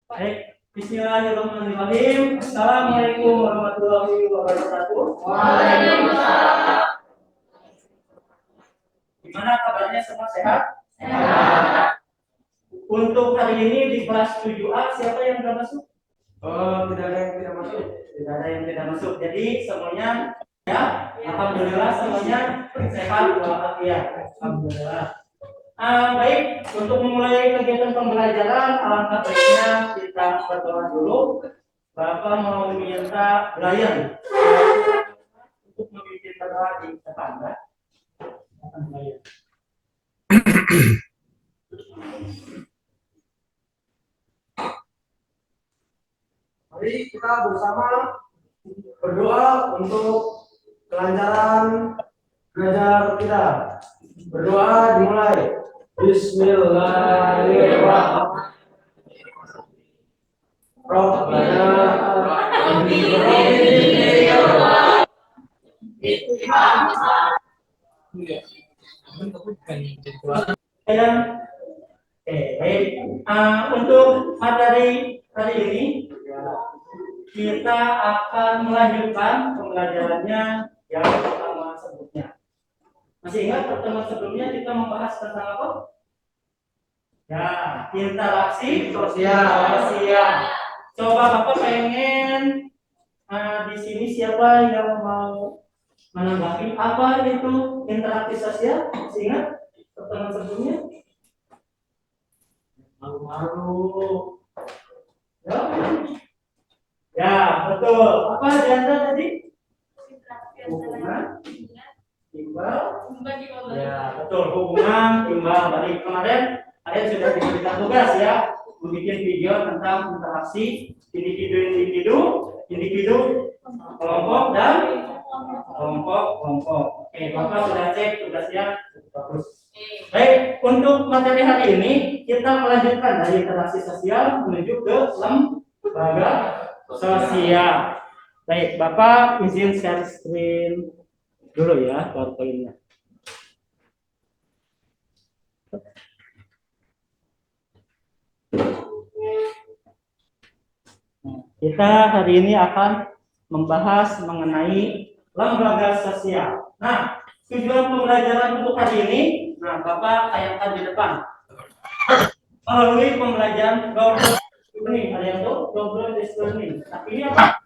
Baik, Bismillahirrahmanirrahim. Assalamualaikum warahmatullahi wabarakatuh. Waalaikumsalam. Gimana kabarnya, semua sehat? Sehat. Untuk hari ini di kelas 7A siapa yang sudah masuk? Tidak ada yang tidak masuk. Tidak ada yang tidak masuk. Jadi semuanya ya, alhamdulillah semuanya sehat walafiat. Alhamdulillah. Baik, untuk memulai kegiatan pembelajaran, alangkah baiknya kita berdoa dulu. Bapak mau minta Brian untuk memimpin berdoa di depan, ya. Mari kita bersama berdoa untuk kelancaran belajar kita. Berdoa dimulai. Bismillahirrahmanirrahim. Rabbana Baik. Untuk materi hari ini kita akan melanjutkan pembelajarannya yang pertama sebelumnya. Masih ingat pertemuan sebelumnya kita membahas tentang apa? Ya, interaksi sosial. Coba Bapak pengen di sini siapa yang mau menanggapi apa itu interaksi sosial? Masih ingat pertemuan sebelumnya? Malu-malu. Ya, betul. Apa diantara tadi? Hubungan, timbal. Ya, betul. Hubungan, timbal. Dari kemarin kalian sudah diberikan tugas ya, membuat video tentang interaksi individu, kelompok dan kelompok. Oke, Bapak sudah cek tugasnya bagus. Baik, untuk materi hari ini kita melanjutkan dari interaksi sosial menuju ke lembaga sosial. Baik, Bapak izin share screen dulu ya PowerPoint-nya. Kita hari ini akan membahas mengenai lembaga sosial. Nah, tujuan pembelajaran untuk hari ini, nah Bapak tayangkan di depan. Melalui pembelajaran learning, ada yang tuh global-based learning. Tapi ini apa?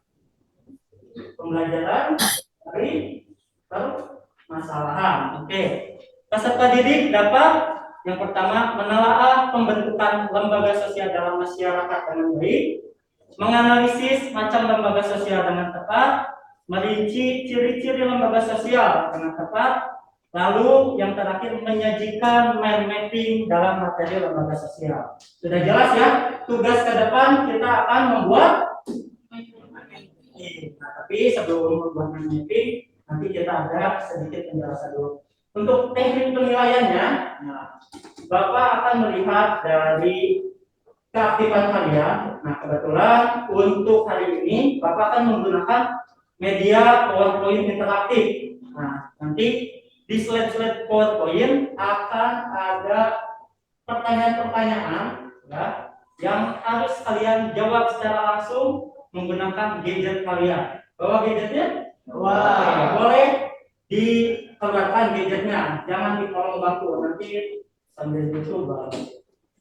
Pembelajaran dari permasalahan. Oke. Peserta didik dapat yang pertama menelaah pembentukan lembaga sosial dalam masyarakat dengan baik, menganalisis macam lembaga sosial dengan tepat, merinci ciri-ciri lembaga sosial dengan tepat, lalu yang terakhir menyajikan mind mapping dalam materi lembaga sosial. Sudah jelas ya? Tugas ke depan kita akan membuat. Nah, tapi sebelum membuat mind mapping, nanti kita ada sedikit penjelasan dulu. Untuk teknik penilaiannya, nah, Bapak akan melihat dari keaktifan kalian. Nah, kebetulan untuk hari ini Bapak akan menggunakan media PowerPoint interaktif. Nah, nanti di slide-slide PowerPoint akan ada pertanyaan-pertanyaan ya, yang harus kalian jawab secara langsung menggunakan gadget kalian. Bawa gadgetnya? Wah, boleh dikeluarkan gadgetnya, jangan di kolong bangku, nanti sambil dicoba.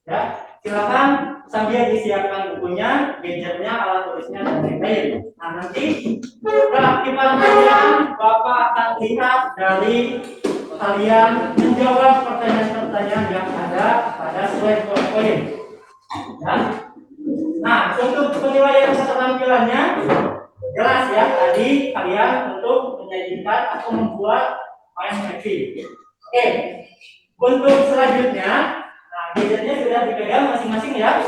Ya, silakan sambil disiapkan bukunya, gadgetnya, alat tulisnya dan lain-lain. Nah, nanti keaktifan kalian Bapak akan lihat dari kalian menjawab pertanyaan-pertanyaan yang ada pada slide PowerPoint. Ya. Nah, untuk penilaian keterampilannya jelas ya, tadi kalian untuk menyajikan atau membuat mind mapping. Oke, untuk selanjutnya, nah gadgetnya sudah dipegang masing-masing ya.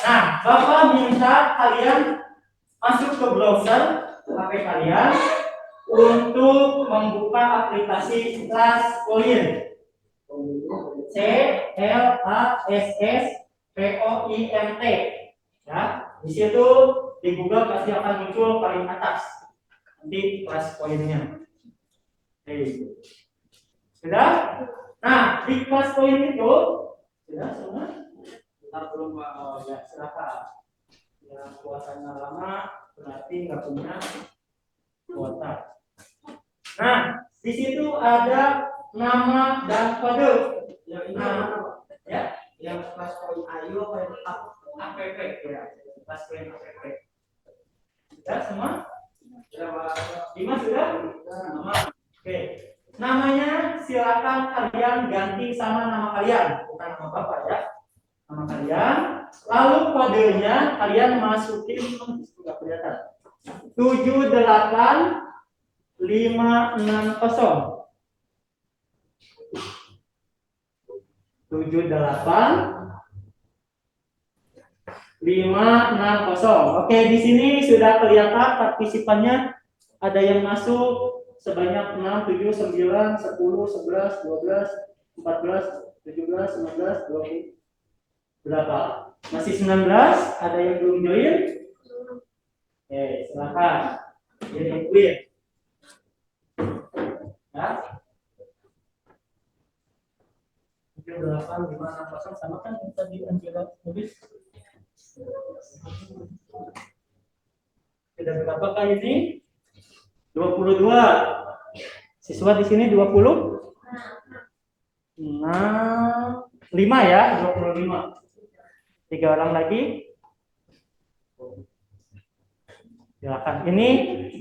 Nah, Bapak minta kalian masuk ke browser HP kalian untuk membuka aplikasi ClassPoint. CLASSPOINT. Ya, di situ di Google pasti akan muncul paling atas nanti ClassPoint-nya. Sudah? Nah, di ClassPoint itu sudah semua? Kita belum ya, silakan. Yang kuotanya lama berarti nggak punya kuota. Nah, di situ ada nama dan kode. Yang ini Nah, ya, yang kelas poin ayu apa yang tetap? APP ya, pas poin APP. Sudah semua? Dimas sudah? Nama. Oke. Namanya silakan kalian ganti sama nama kalian, bukan nama Bapak ya. Nama kalian. Lalu kodenya kalian masukin nggak kelihatan. 78560. 78560. Oke, di sini sudah kelihatan partisipannya. Ada yang masuk sebanyak 6, 7, 9, 10, 11, 12, 14, 17, 19, 20. Berapa? Masih 19? Ada yang belum join? Oke, silakan. Jadi clear. Ya. 78560 sama kan yang tadi Angela tulis. Sudah berapa kali ini? 22. Siswa di sini 20? Nah, 5 ya, 25. 3 orang lagi. Silakan. Ini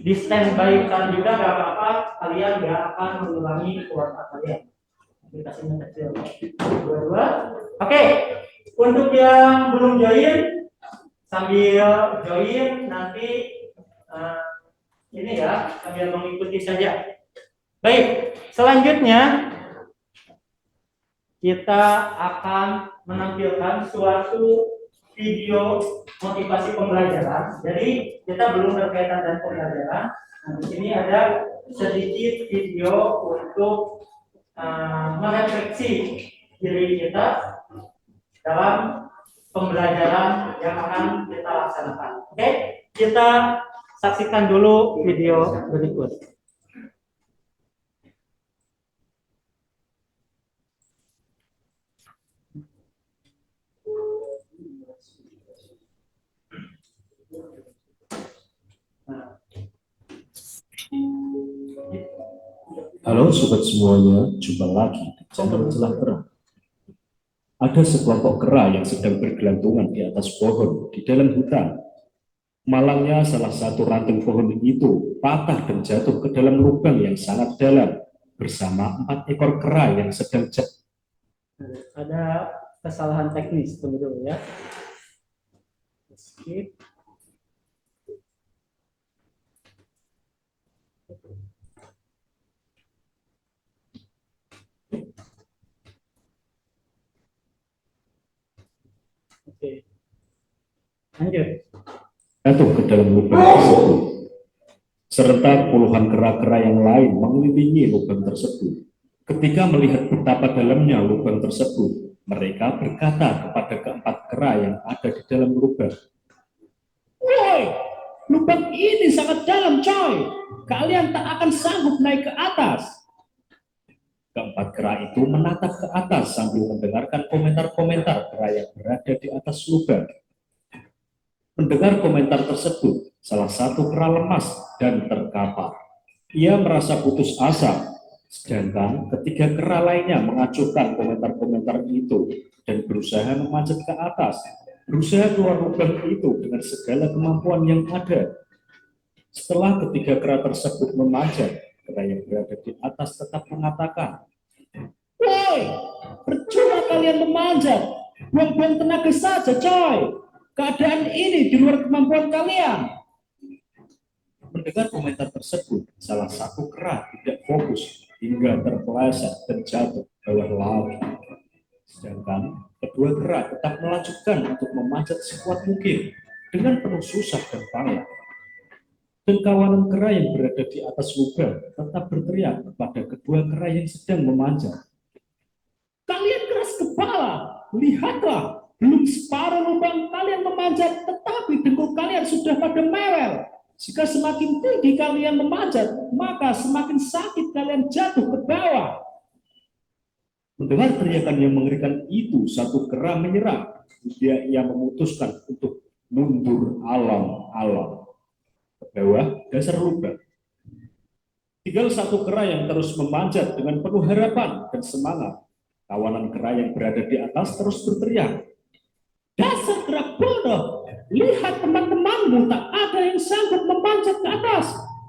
di standby kan juga nggak apa-apa. Kalian nggak akan mengurangi kuota kalian. Aplikasinya kecil. 22. Oke. Untuk yang belum join, sambil join nanti ini ya, sambil mengikuti saja. Baik, selanjutnya kita akan menampilkan suatu video motivasi pembelajaran. Jadi kita belum berkaitan dengan pembelajaran. Nah, di sini ada sedikit video untuk merefleksi diri kita dalam pembelajaran yang akan kita laksanakan. Oke, kita saksikan dulu video berikut. Halo sobat semuanya, jumpa lagi di channel Celah Kera. Ada sekelompok kera yang sedang bergelantungan di atas pohon di dalam hutan. Malangnya salah satu ranting pohon itu patah dan jatuh ke dalam lubang yang sangat dalam bersama 4 ekor kera yang sedang jatuh. Ada kesalahan teknis, tunggu dulu ya. Skip. Oke. Lanjut. Jatuh ke dalam lubang tersebut. Serta puluhan kera-kera yang lain mengelilingi lubang tersebut. Ketika melihat betapa dalamnya lubang tersebut, mereka berkata kepada keempat kera yang ada di dalam lubang, "Woi, lubang ini sangat dalam, coy. Kalian tak akan sanggup naik ke atas." Keempat kera itu menatap ke atas sambil mendengarkan komentar-komentar kera yang berada di atas lubang. Mendengar komentar tersebut, salah satu kera lemas dan terkapar. Ia merasa putus asa, sedangkan ketiga kera lainnya mengacuhkan komentar-komentar itu dan berusaha memanjat ke atas, berusaha keluar lubang itu dengan segala kemampuan yang ada. Setelah ketiga kera tersebut memanjat, kera yang berada di atas tetap mengatakan, "Woi, percuma kalian memanjat, buang-buang tenaga saja, coy. Keadaan ini di luar kemampuan kalian." Mendengar komentar tersebut, salah satu kera tidak fokus hingga terpeleset dan jatuh bawah lagi. Sedangkan kedua kera tetap melanjutkan untuk memanjat sekuat mungkin dengan penuh susah dan payah. Dan kawanan kera yang berada di atas lubang tetap berteriak kepada kedua kera yang sedang memanjat, "Kalian keras kepala, lihatlah, belum separuh lubang kalian memanjat, tetapi dengkul kalian sudah pada mewel. Jika semakin tinggi kalian memanjat, maka semakin sakit kalian jatuh ke bawah." Mendengar teriakan yang mengerikan itu, satu kera menyerah. Ia memutuskan untuk mundur alam-alam. Ke bawah dasar lubang. Tinggal satu kera yang terus memanjat dengan penuh harapan dan semangat. Kawanan kera yang berada di atas terus berteriak, "Dasar kera bodoh, lihat teman-temanmu tak ada yang sanggup memanjat ke atas.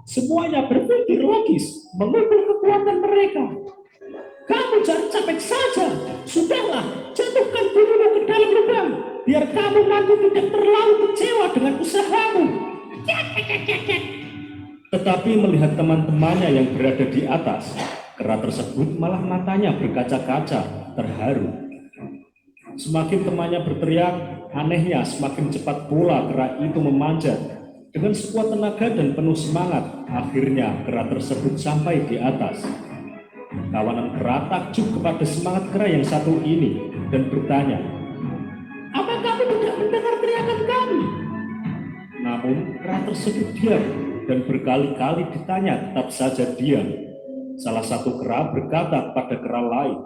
Semuanya berpikir logis, mengukur kekuatan mereka. Kamu jangan capek saja, sudahlah, jatuhkan dirimu ke dalam lubang, biar kamu nanti tidak terlalu kecewa dengan usahamu." Tetapi melihat teman-temannya yang berada di atas, kera tersebut malah matanya berkaca-kaca, terharu. Semakin temannya berteriak, anehnya semakin cepat pula kera itu memanjat. Dengan sekuat tenaga dan penuh semangat, akhirnya kera tersebut sampai di atas. Kawanan kera takjub kepada semangat kera yang satu ini dan bertanya, "Apa kamu tidak mendengar teriakan kami?" Namun kera tersebut diam dan berkali-kali ditanya tetap saja diam. Salah satu kera berkata kepada kera lain,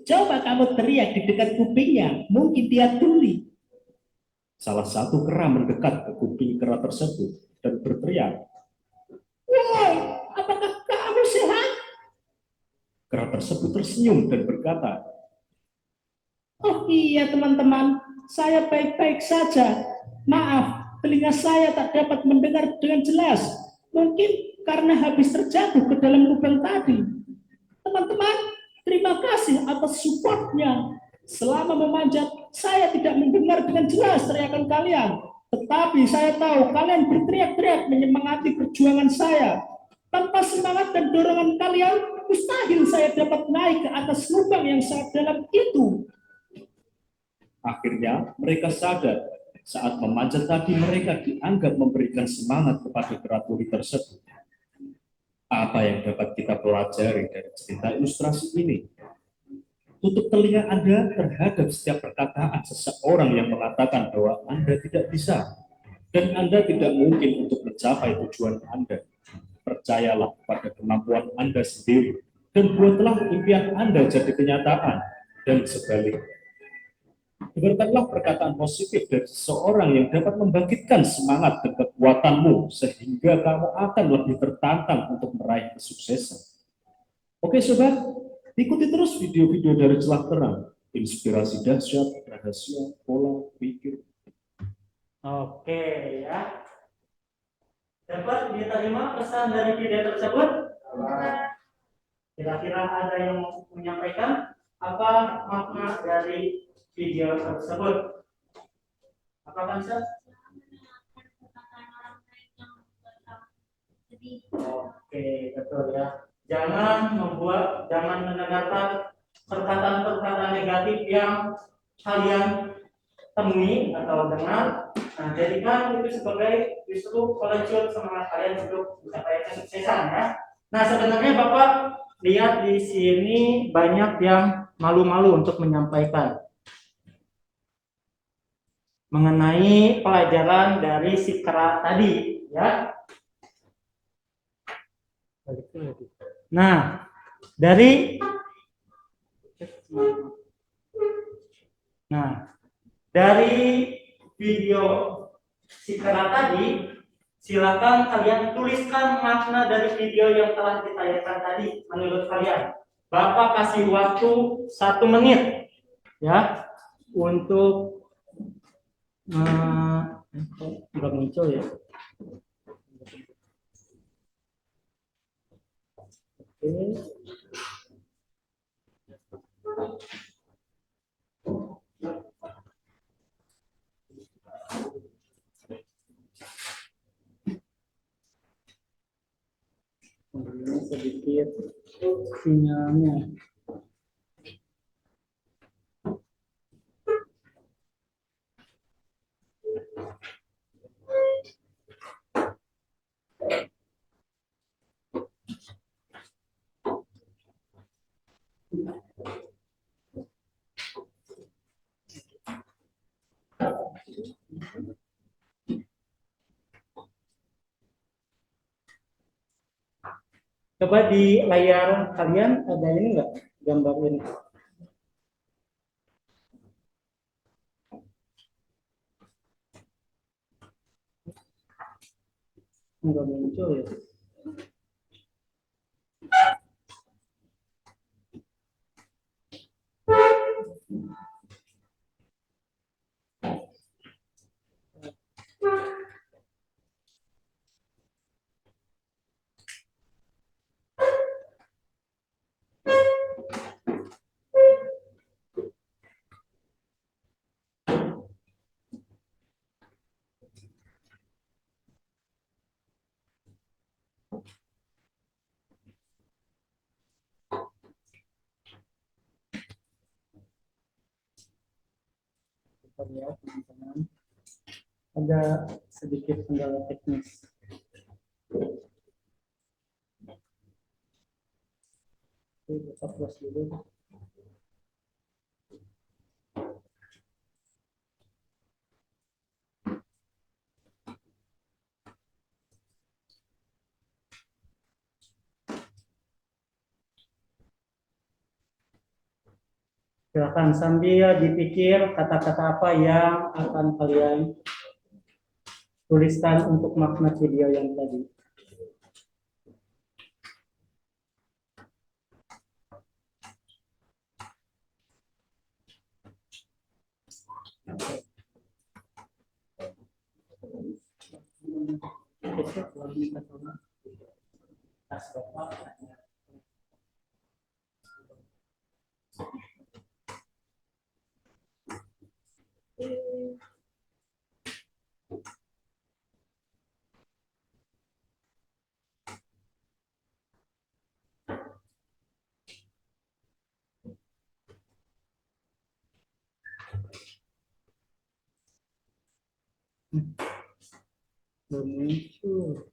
"Coba kamu teriak di dekat kupingnya, mungkin dia tuli." Salah satu kera mendekat ke kuping kera tersebut dan berteriak, "Woi, apakah kamu sehat?" Kera tersebut tersenyum dan berkata, "Oh iya teman-teman, saya baik-baik saja. Maaf, telinga saya tak dapat mendengar dengan jelas. Mungkin karena habis terjatuh ke dalam lubang tadi. Teman-teman, terima kasih atas supportnya. Selama memanjat, saya tidak mendengar dengan jelas teriakan kalian. Tetapi saya tahu kalian berteriak-teriak menyemangati perjuangan saya. Tanpa semangat dan dorongan kalian, mustahil saya dapat naik ke atas lubang yang sangat dalam itu." Akhirnya mereka sadar saat memanjat tadi mereka dianggap memberikan semangat kepada kera tuli tersebut. Apa yang dapat kita pelajari dari cerita ilustrasi ini? Tutup telinga Anda terhadap setiap perkataan seseorang yang mengatakan bahwa Anda tidak bisa dan Anda tidak mungkin untuk mencapai tujuan Anda. Percayalah pada kemampuan Anda sendiri dan buatlah impian Anda jadi kenyataan, dan sebaliknya. Dengarkanlah perkataan positif dari seseorang yang dapat membangkitkan semangat dan kekuatanmu sehingga kamu akan lebih tertantang untuk meraih kesuksesan. Oke sobat, ikuti terus video-video dari Celah Terang, inspirasi dahsyat, rahasia, pola pikir. Oke ya. Dapat diterima pesan dari video tersebut? Kira-kira ada yang mau menyampaikan apa makna dari video tersebut? Apa Kansa? Oke, betul ya. Jangan mendengarkan perkataan-perkataan negatif yang kalian temui atau dengar. Nah, jadikan itu sebagai justru pelecut semangat kalian untuk mencapai kesuksesan ya. Nah, sebenarnya Bapak lihat di sini banyak yang malu-malu untuk menyampaikan mengenai pelajaran dari si kera tadi ya. Nah, dari video si kera tadi, silakan kalian tuliskan makna dari video yang telah ditayangkan tadi menurut kalian. Bapak kasih waktu 1 menit ya untuk nggak muncul ya. Oke. Sedikit sinyalnya. Coba di layar kalian ada ini enggak gambar ini? Enggak muncul ya. Kita lihat teman-teman. Ada sedikit kendala teknis. Oke, kita close dulu. Silakan sambil dipikir kata-kata apa yang akan kalian tuliskan untuk makna video yang tadi. Belum muncul.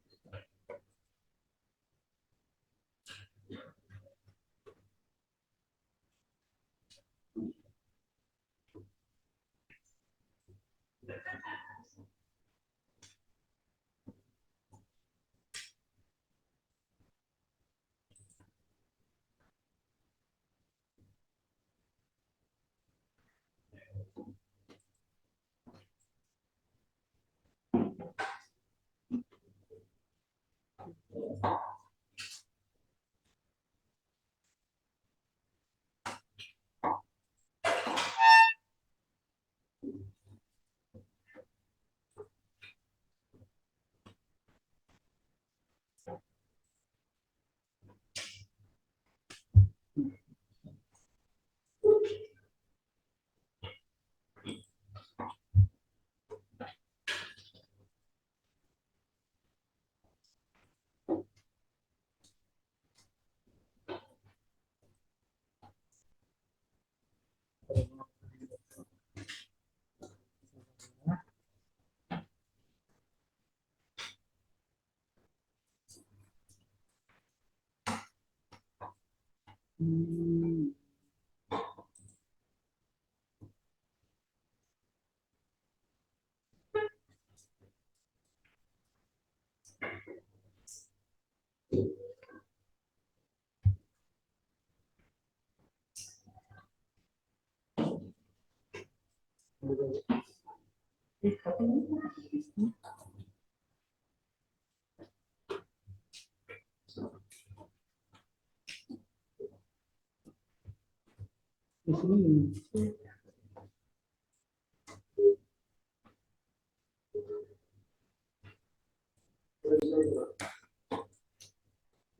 Di sini.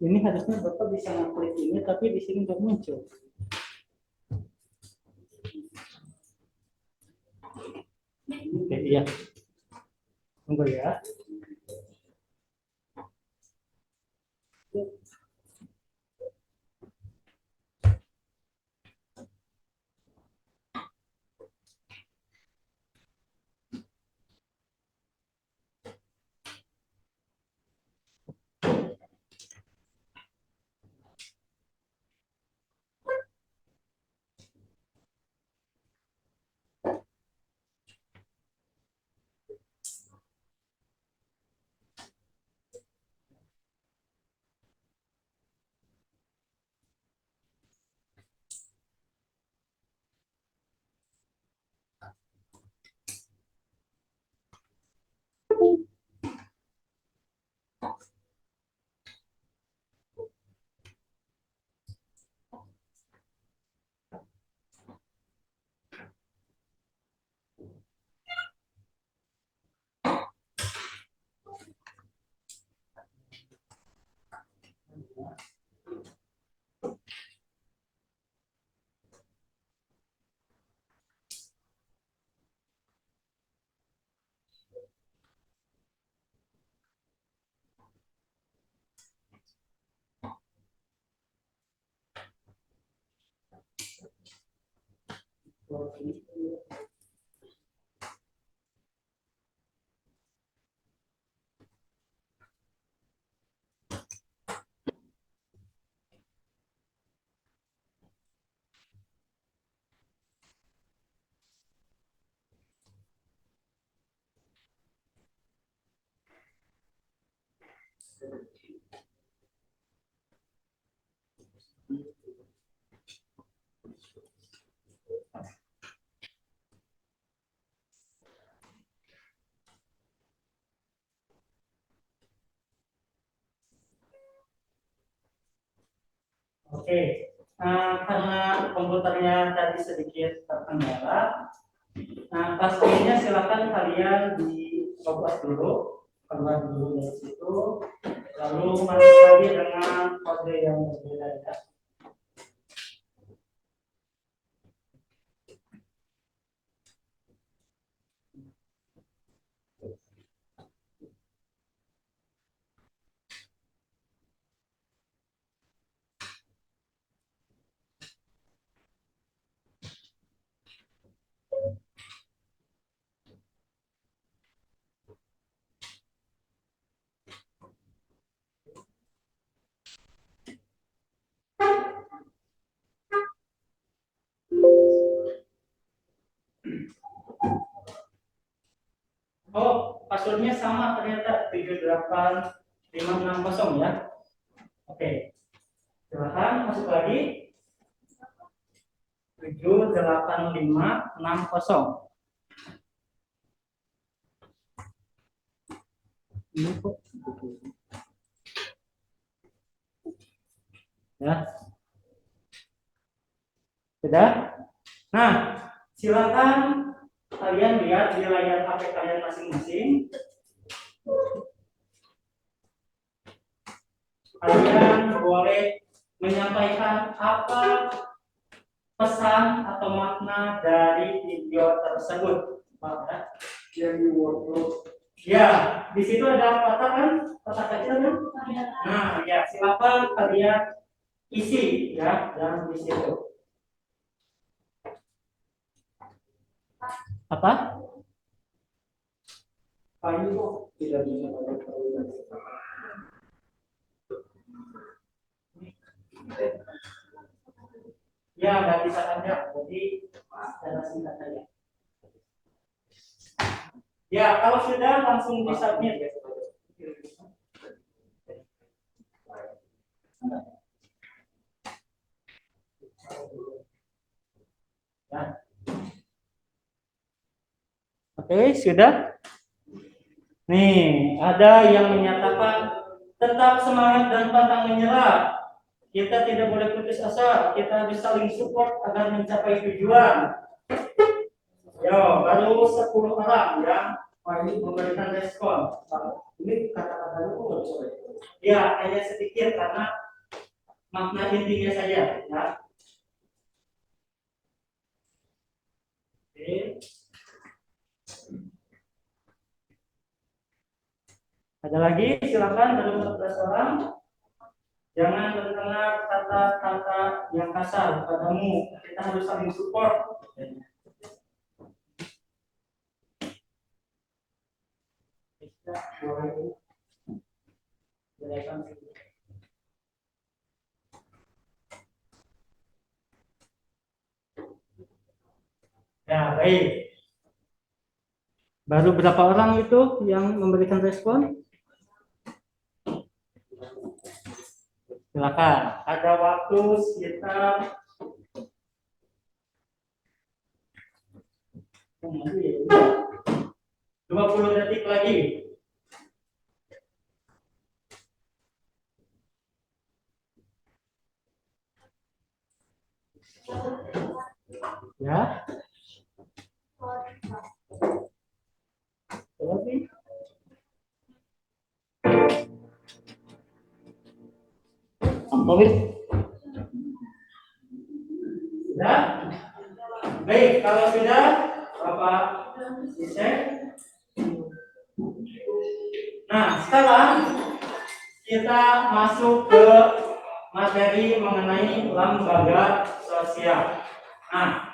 Ini harusnya Bapak bisa ngeklik ini, tapi di sini nggak muncul. Oke, iya. Tunggu ya. Oke, karena komputernya tadi sedikit terkendala, pastinya silakan kalian di login dulu, keluar dulu dari situ, lalu masuk lagi dengan kode yang berbeda ya. Oh, passwordnya sama ternyata 78560 ya. Oke, silahkan masuk lagi 78560. Ini kok ya, sudah. Nah, silakan kalian lihat di layar HP kalian masing-masing. Kalian boleh menyampaikan apa pesan atau makna dari video tersebut. Yang di workshop. Ya, di situ ada kotak kan? Kotak kecil kan? Nah, ya silakan kalian isi ya yang di situ. Apa? Ini kok tidak bisa pakai taruhan. Ya, nggak bisa aja. Jadi secara singkat saja. Ya, kalau sudah langsung di-submit ya. Ya. Oke, sudah. Nih, ada yang menyatakan tetap semangat dan pantang menyerah. Kita tidak boleh putus asa. Kita harus saling support agar mencapai tujuan. Yo, baru 10 orang yang memberikan respon. Ini kata-katanya kok nggak bisa baca. Ya, hanya sedikit karena makna intinya saja. Ya. Oke. Ada lagi, silakan baru 14 orang. Jangan terdengar kata-kata yang kasar padamu. Kita harus saling support. Ya, baik. Baru berapa orang itu yang memberikan respon? Silakan. Ada waktu sekitar 20 detik lagi. Ya. Lagi. Ampun. Sudah? Baik, kalau sudah, Bapak bisa. Nah, sekarang kita masuk ke materi mengenai lembaga sosial. Nah,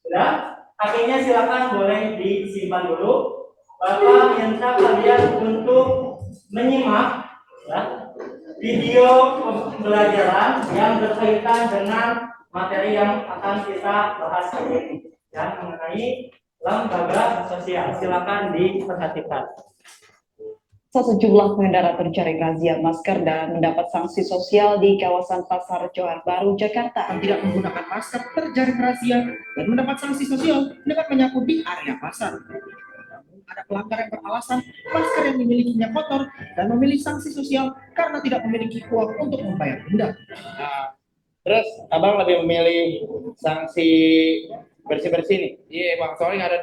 sudah. Akhirnya silakan boleh disimpan dulu. Bapak minta kalian untuk menyimak ya, video pembelajaran yang berkaitan dengan materi yang akan kita bahas hari ini, yang mengenai lembaga sosial. Silakan diperhatikan. Sejumlah pengendara terjaring razia masker dan mendapat sanksi sosial di kawasan Pasar Johar Baru, Jakarta. Yang tidak menggunakan masker terjaring razia dan mendapat sanksi sosial dengan menyapu di area pasar. Namun ada pelanggar yang beralasan masker yang dimilikinya kotor dan memilih sanksi sosial karena tidak memiliki uang untuk membayar denda. Nah, terus abang lebih memilih sanksi bersih-bersih nih? Iya bang, soalnya nggak ada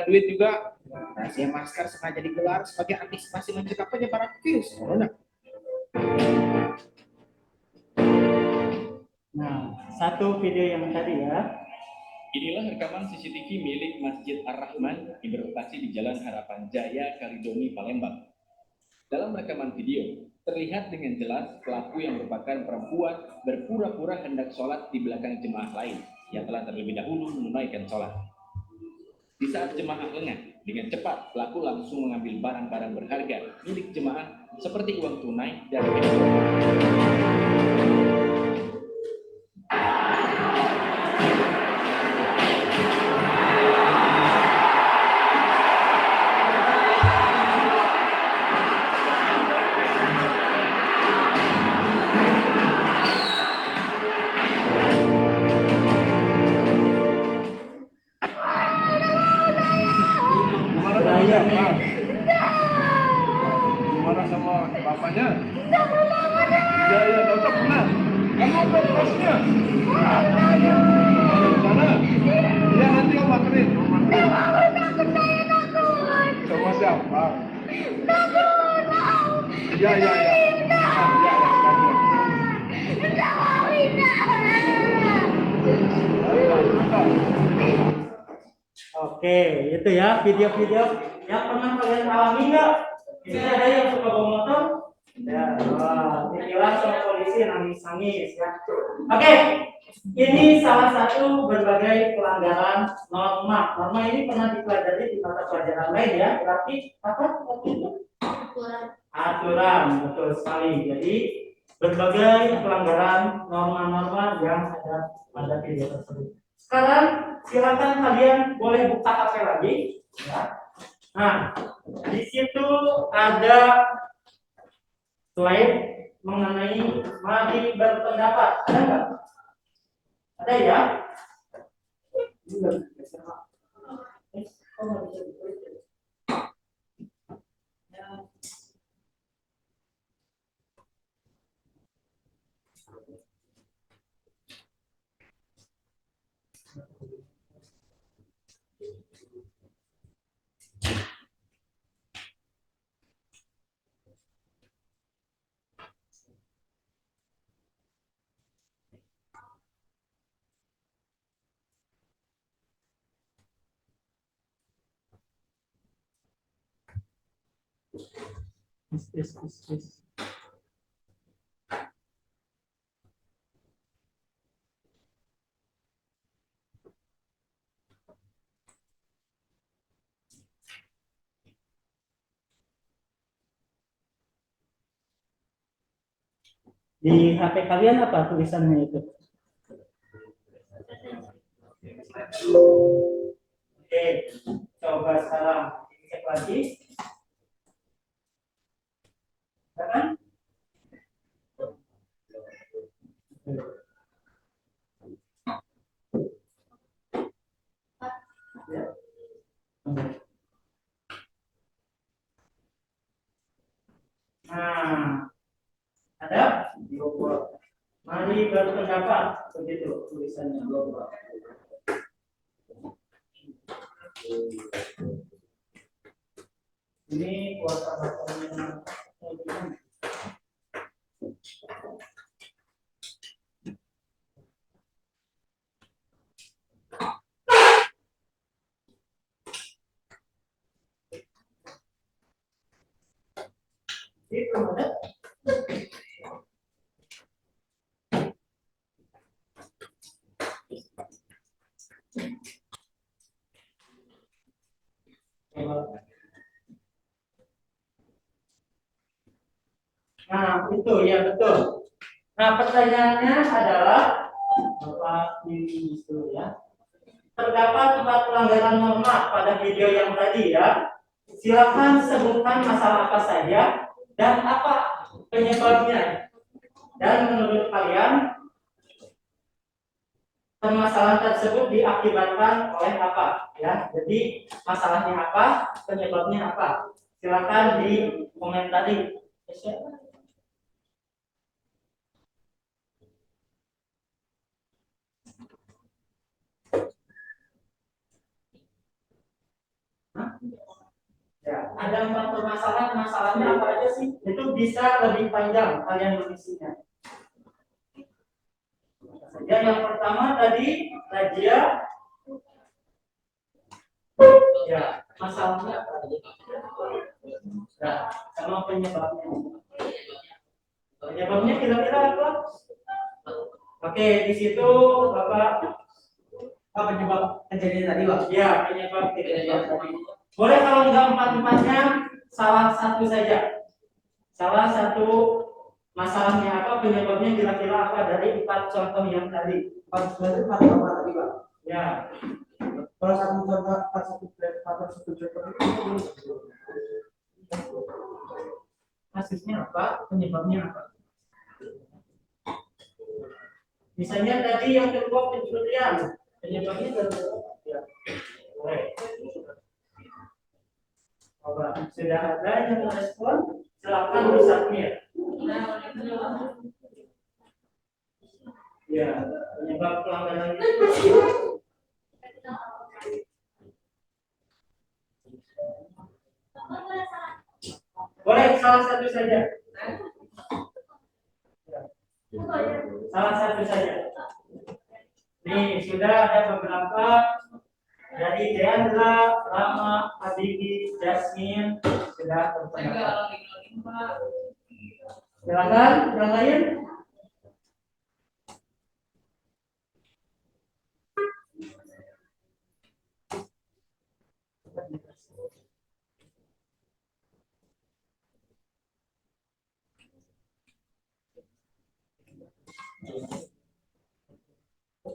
duit juga. Razia masker sengaja digelar sebagai antisipasi mencegah penyebaran virus corona. Nah, satu video yang tadi ya. Inilah rekaman CCTV milik Masjid Ar-Rahman yang berlokasi di Jalan Harapan Jaya, Kalidomi, Palembang. Dalam rekaman video, terlihat dengan jelas pelaku yang merupakan perempuan berpura-pura hendak sholat di belakang jemaah lain yang telah terlebih dahulu menunaikan sholat. Di saat jemaah lengah, dengan cepat pelaku langsung mengambil barang-barang berharga milik jemaah seperti uang tunai dan handphone. Gimana sama bapaknya? Ya, tetap benar. Kamu ambil tasnya. Sana. Iya, nanti om anterin. Sama siapa? Iya. Oke, itu ya video-video yang pernah kalian alami nggak? Ini ada yang suka bawa motor? Ya, wah, ditilang sama polisi nangis-nangis ya. Oke, ini salah satu berbagai pelanggaran norma. Norma ini pernah dipelajari di mata pelajaran lain ya. Berarti apa? Waktu itu? Aturan, betul sekali. Jadi berbagai pelanggaran norma-norma yang ada pada video tersebut. Sekarang silakan kalian boleh buka HP lagi ya. Nah, di situ ada slide mengenai mari berpendapat. Ada nggak? Ada ya? Yes. Di HP kalian apa tulisannya itu? Oke, coba sekarang cek lagi. Kan? Nah, ada? Mari berpendapat, begitu tulisannya. Ini kuasa bahannya. Itu ada. itu ya betul. Nah pertanyaannya adalah Bapak ini itu ya. Terdapat 4 pelanggaran norma pada video yang tadi ya. Silakan sebutkan masalah apa saja dan apa penyebabnya. Dan menurut kalian permasalahan tersebut diakibatkan oleh apa ya? Jadi masalahnya apa, penyebabnya apa? Silakan di komentari. Ya, ada 4 permasalahan. Masalahnya apa aja sih? Itu bisa lebih panjang kalian mengisinya. Yang pertama tadi razia. Ya, masalahnya apa? Ya, sama penyebabnya. Penyebabnya kira-kira apa? Oke, di situ Bapak Apa penyebab kejadian tadi, Pak? ya penyebab kejadian tadi. Boleh kalau nggak empat-empatnya, salah satu saja. Salah satu masalahnya apa, penyebabnya kira-kira apa dari 4 contoh yang tadi. Berarti apa tadi, Pak? Ya, Kalau satu contoh, satu contoh itu kasusnya apa, penyebabnya apa. Misalnya tadi yang kedua pencurian, penyebabnya dari ya. Boleh. Coba, sudah ada yang merespon, silakan di-submit. Ya, penyebab pelanggaran itu. Boleh salah satu saja. Salah satu saja. Nih, sudah ada beberapa dari Deandra, Rama, Habibi, Jasmine sudah terpendapat. Silakan yang lain.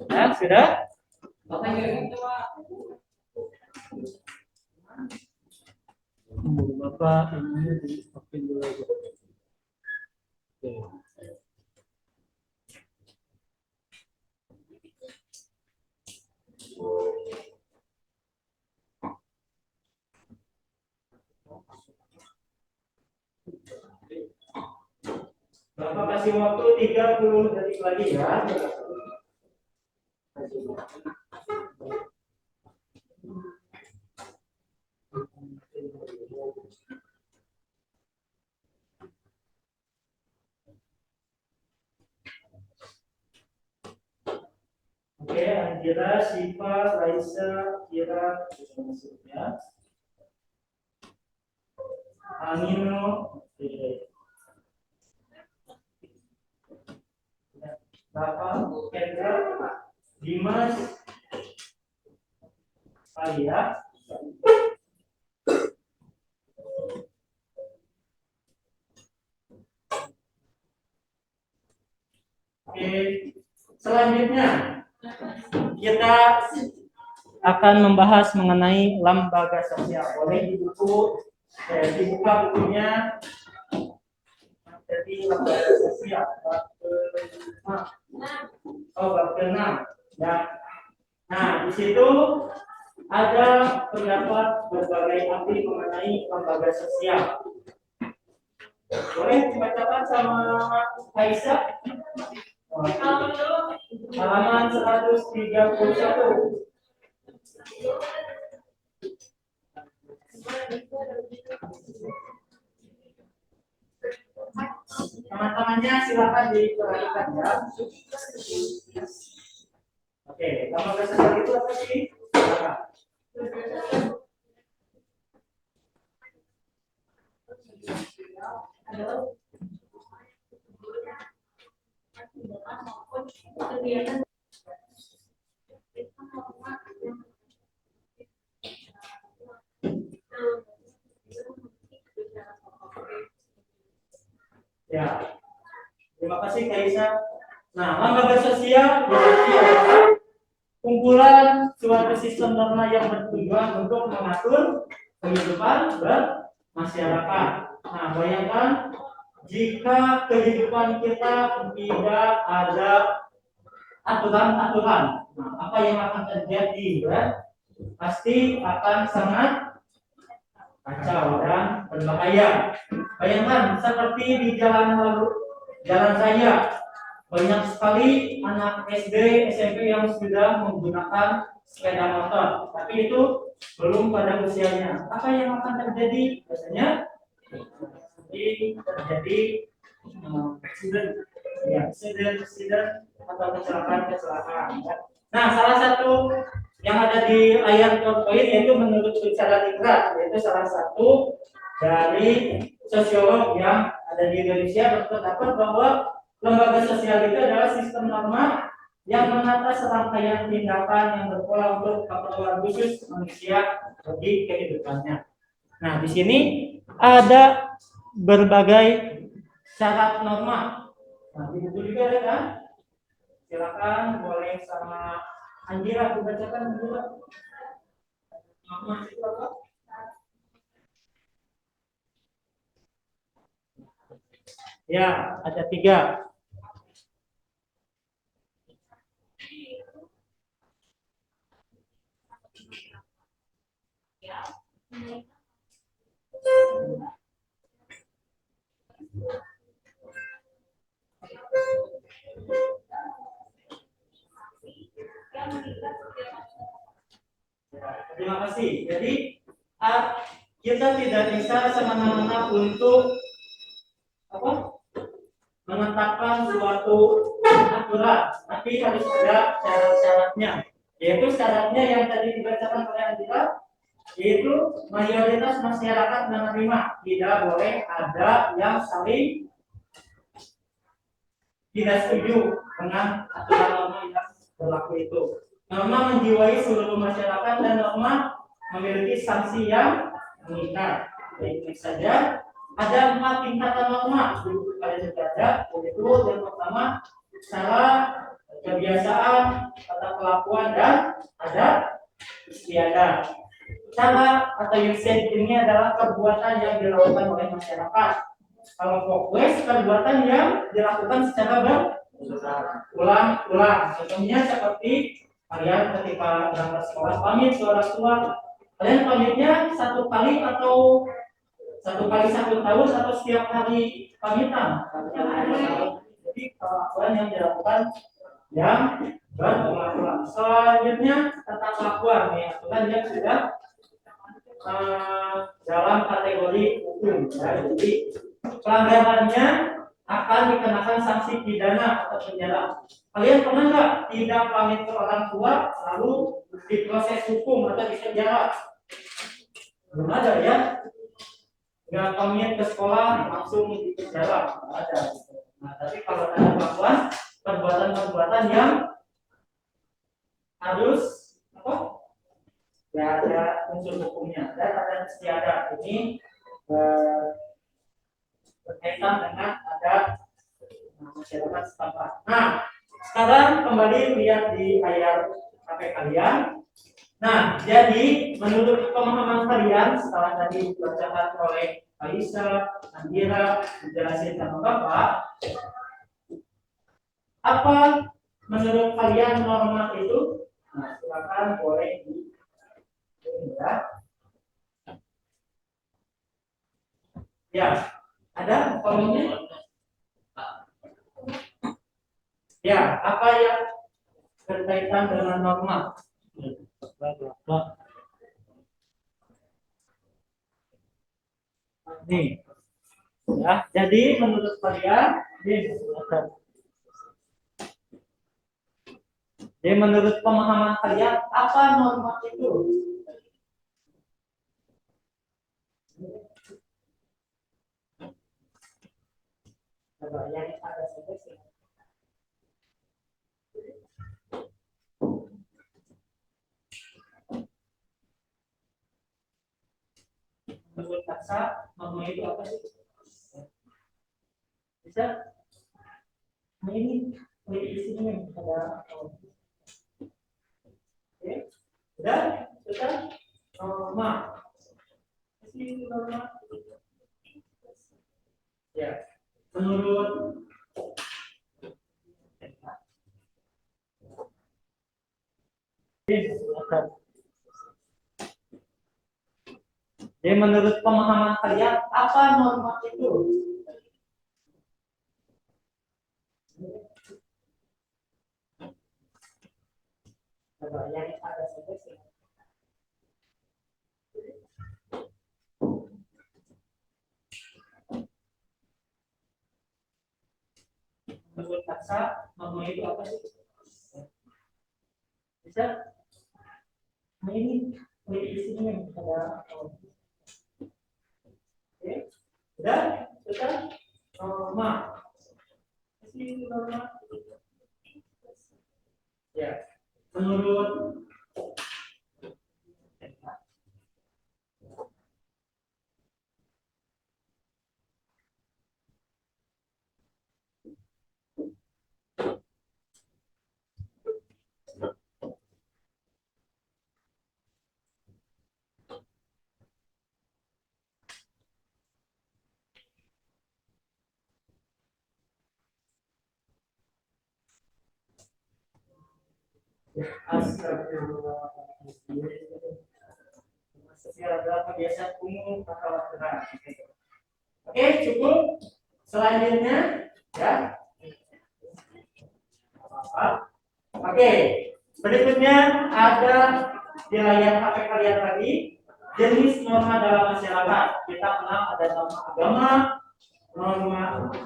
Nah, sudah? Bapak ini dipakai dulu aja. Oke. Bapak kasih waktu 30 detik lagi ya. Oke, Anjira, Siva, Raisa, Kira, ya. Amino, oke. Bapak, Kendra, Dimas, Alia. Oke, selanjutnya kita akan membahas mengenai lembaga sosial. Boleh dibuka bukunya. Jadi lembaga sosial bab ke-6 ya. Nah, di situ ada terdapat berbagai arti mengenai lembaga sosial. Boleh dibacakan sama Aisyah? Halaman 131. Teman-temannya silakan diperhatikan ya. Oke, lembaga sosial itu apa sih? Silakan. Ya, Terima kasih Kaisa. Nah, lembaga sosial berarti adalah kumpulan suatu sistem norma yang bertujuan untuk mengatur kehidupan bermasyarakat. Nah, bayangkan jika kehidupan kita tidak ada aturan-aturan, nah, apa yang akan terjadi? Ya? Pasti akan sangat kacau dan berbahaya. Bayangkan seperti di jalan saya, banyak sekali anak SD, SMP yang sudah menggunakan sepeda motor, tapi itu belum pada usianya. Apa yang akan terjadi? Biasanya terjadi accident, ya, accident atau kecelakaan. Nah, salah satu yang ada di layar PowerPoint yaitu menurut Richard Ingrat, yaitu salah satu dari sosiolog yang ada di Indonesia, berpendapat bahwa lembaga sosial itu adalah sistem norma yang menata serangkaian tindakan yang berpola untuk keperluan khusus manusia bagi kehidupannya. Nah, di sini ada berbagai syarat norma. Nah, di buku juga ada kan? Silakan boleh sama Anjira dibacakan dulu. Norma itu apa? Ya, ada 3. Terima kasih. Jadi kita tidak bisa semena-mena untuk menetapkan suatu aturan, tapi harus ada syarat-syaratnya. Yaitu syaratnya yang tadi dibacakan oleh Andira, yaitu mayoritas masyarakat menerima, tidak boleh ada yang saling tidak setuju dengan aturan norma yang berlaku itu. Norma menjiwai seluruh masyarakat dan norma memiliki sanksi yang mengikat. Baik saja, ada 4 tingkatan norma. Kalian juga ada, yaitu yang pertama cara kebiasaan, tata kelakuan, dan ada istiadat. Cara atau usage ini adalah perbuatan yang dilakukan oleh masyarakat. Kalau fokus, perbuatan yang dilakukan secara berulang-ulang. Contohnya seperti kalian ketika berangkat sekolah pamit ke orang tua, kalian pamitnya 1 kali atau 1 kali 1 tahun atau setiap hari pamitan. Jadi perlakuan yang dilakukan yang berulang-ulang. Selanjutnya tata kelakuan, ya, aturan yang sudah dalam kategori hukum. Ya, jadi pelanggarannya akan dikenakan sanksi pidana atau penjara. Kalian pernah nggak tidak pamit ke orang tua lalu diproses hukum atau dipenjara? Belum ada ya. Nggak pamit ke sekolah langsung dipenjara, nggak ada. Nah, tapi kalau ada kelakuan perbuatan-perbuatan yang harus ya ada unsur hukumnya dan ada istiadat ini berkaitan dengan adat masyarakat setempat. Nah, sekarang kembali lihat di layar HP kalian. Nah, jadi menurut pemahaman kalian setelah tadi dibacakan oleh Aisyah, Andira, dijelasin sama Bapak, apa menurut kalian norma itu? Nah, silakan boleh ya, ada kolomnya? Ya, apa yang berkaitan dengan norma? Nih, ya. Jadi menurut kalian, jadi menurut pemahaman kalian, apa norma itu? Coba yang ada sih. Menurut Taksa, norma itu apa sih? Bisa? ini di sini ada. Oke, sudah, sudah. Norma. Ini norma. Ya, menurut jadi menurut pemahaman kalian apa norma itu? Coba yang ada saja sih. Menurut Aksa, norma itu apa sih? Bisa? Nah ini di sini ada. Oke, sudah, sudah. Norma. Ini norma. Ya, menurut adalah kebiasaan umum atau aturan. Oke, cukup. Selanjutnya, ya. Oke, berikutnya ada di layar HP kalian tadi jenis norma dalam masyarakat. Kita kenal ada norma agama, norma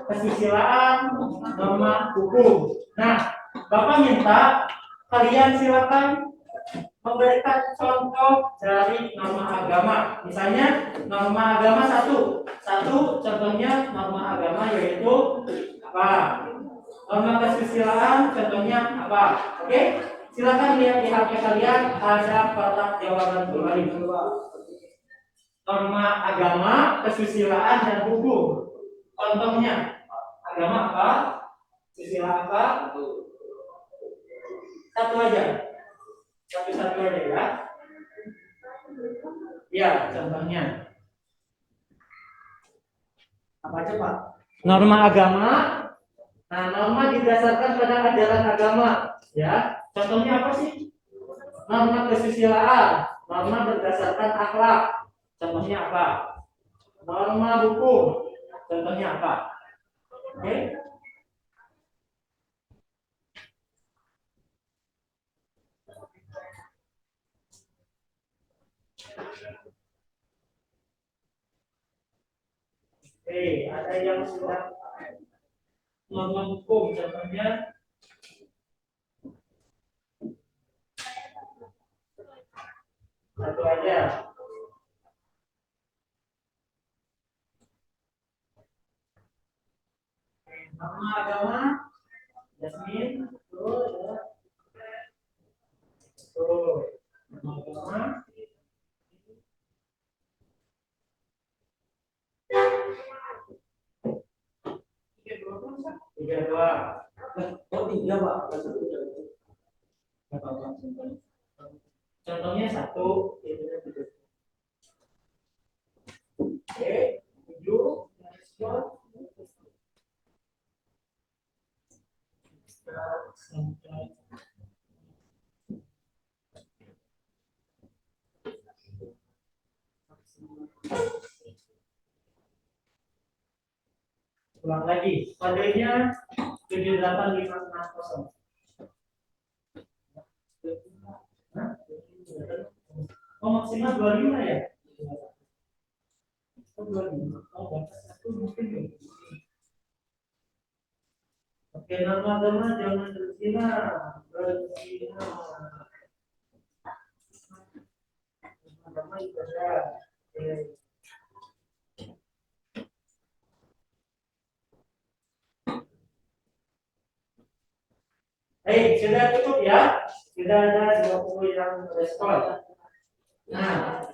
kesusilaan, norma hukum. Nah, Bapak minta kalian silakan memberikan contoh dari norma agama. Misalnya norma agama satu contohnya norma agama yaitu apa? Norma kesusilaan contohnya apa? Oke, silakan lihat di HP kalian ada kotak jawaban kembali. Norma agama, kesusilaan dan hukum. Contohnya agama apa? Kesusilaan apa? Satu aja. Satu-satu aja ya. Ya, contohnya. Apa aja, Pak? Norma agama. Nah, norma didasarkan pada ajaran agama, ya. Contohnya apa sih? Norma kesusilaan, norma berdasarkan akhlak. Contohnya apa? Norma hukum. Contohnya apa? Oke. Ada yang sudah norma hukum, contohnya satu aja. Norma agama, Jasmine, tuh ya. Tuh, norma agama. Tiga dua. Oh tiga Pak. Contohnya satu. Oke, tujuh. Ulang lagi, kodenya 78560. Oh maksimal 25 ya? Oh 25. Oh batas satu mungkin. Oke, nama agama jangan berzina. Berzina. Agama ibadah. Oke. Sudah cukup ya? Sudah ada 20 yang respon. Nah,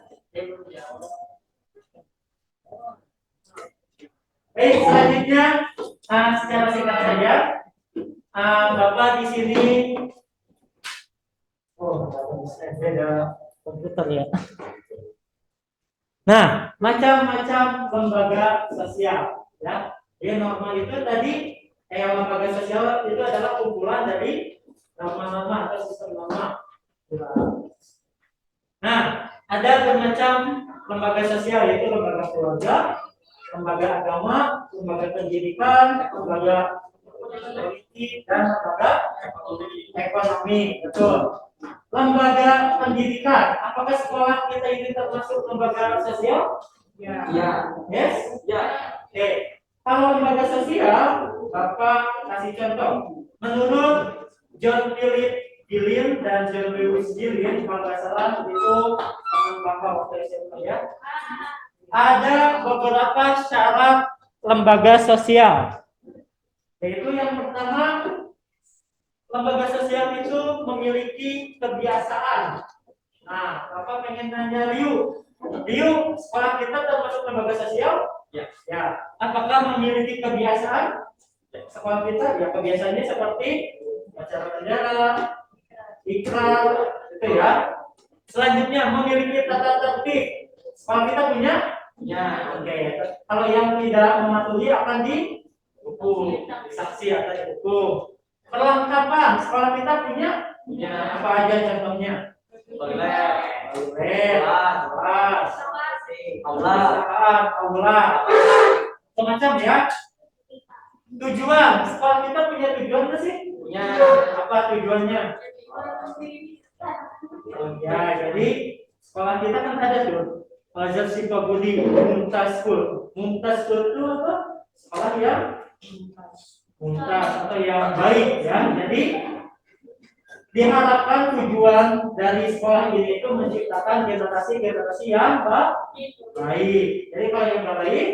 selanjutnya secara singkat saja Bapak di sini. Oh, beda komputer ya. Nah, macam-macam lembaga sosial, ya. Jadi norma itu tadi, lembaga sosial itu adalah kumpulan dari norma-norma atau sistem norma. Nah, ada bermacam lembaga sosial, yaitu lembaga keluarga, lembaga agama, lembaga pendidikan, lembaga politik, dan lembaga ekonomi. Betul. Lembaga pendidikan, apakah sekolah kita ini termasuk lembaga sosial? Ya. Yes? Ya. Oke. Kalau lembaga sosial, Bapak kasih contoh. Menurut John Philip Gillin dan John Lewis Gillin, kalau nggak salah itu teman Bapak waktu SMA ya. Ada beberapa syarat lembaga sosial. Yaitu yang pertama, lembaga sosial itu memiliki kebiasaan. Nah, Bapak pengen nanya Liu, sekolah kita termasuk lembaga sosial? Ya. Ya. Apakah memiliki kebiasaan? Sekolah kita ya kebiasaannya seperti acara bendera, ikrar, itu ya. Selanjutnya memiliki tata tertib. Sekolah kita punya? Ya. Oke. Kalau yang tidak mematuhi akan dihukum, sanksi atau dihukum. Perlengkapan sekolah kita punya? Punya. Apa aja contohnya? Toilet, kelas, aula, semacam ya. Tujuan sekolah kita punya tujuan nggak sih? Punya. Apa tujuannya? Oh, ya, jadi sekolah kita kan ada tuh Azhar Sifabudi, Mumtaz School. Mumtaz School itu apa? Sekolah yang mumtaz atau yang baik ya. Jadi diharapkan tujuan dari sekolah ini itu menciptakan generasi yang baik. Jadi kalau yang baik